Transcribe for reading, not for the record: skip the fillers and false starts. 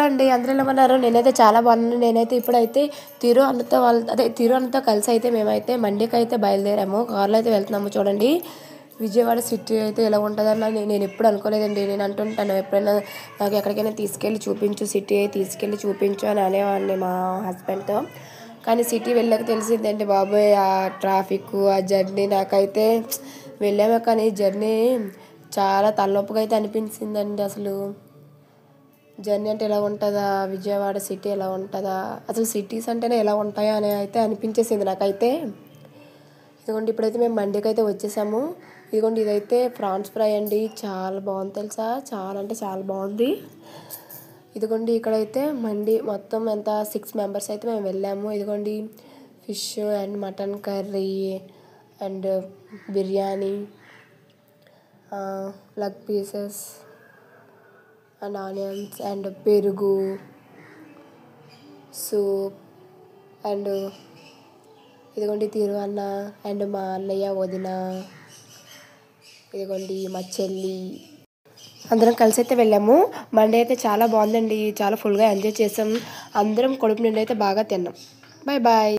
అండి అందరూ ఎలా ఉన్నారు? నేనైతే చాలా బాగున్నాను. నేనైతే ఇప్పుడైతే తిరు అన్నతో కలిసి అయితే మేమైతే మండికి అయితే బయలుదేరాము. కార్లో అయితే వెళ్తున్నాము. చూడండి విజయవాడ సిటీ అయితే ఎలా ఉంటుందని నేను ఎప్పుడు అనుకోలేదండి. నేను అంటుంటాను ఎప్పుడైనా నాకు ఎక్కడికైనా తీసుకెళ్ళి చూపించు, సిటీ తీసుకెళ్ళి చూపించు అని అనేవాడిని మా హస్బెండ్తో. కానీ సిటీ వెళ్ళాక తెలిసిందండి బాబోయ్, ఆ ట్రాఫిక్, ఆ జర్నీ నాకైతే వెళ్ళాము కానీ జర్నీ చాలా తలనొప్పిగా అయితే అనిపించిందండి. అసలు జర్నీ అంటే ఎలా ఉంటుందా, విజయవాడ సిటీ ఎలా ఉంటుందా, అసలు సిటీస్ అంటేనే ఎలా ఉంటాయా అని అయితే అనిపించేసింది నాకైతే. ఇదిగోండి ఇప్పుడైతే మేము మండికి అయితే వచ్చేసాము. ఇదిగోండి ఇదైతే ప్రాన్స్ ఫ్రై అండి, చాలా బాగుంది తెలుసా, చాలా అంటే చాలా బాగుంది. ఇదిగోండి ఇక్కడైతే మండి మొత్తం ఎంత 6 మెంబర్స్ అయితే మేము వెళ్ళాము. ఇదిగోండి fish and mutton curry and biryani, leg pieces and onions and పెరుగు, సూప్ అండ్ ఇదిగోండి తిరువన్న అండ్ మా అన్నయ్య వదిన, ఇదిగోండి మా చెల్లి, అందరం కలిసి అయితే వెళ్ళాము. మండే అయితే చాలా బాగుందండి, చాలా ఫుల్గా ఎంజాయ్ చేసాం. అందరం కడుపు నిండి అయితే బాగా తిన్నాం. Bye bye.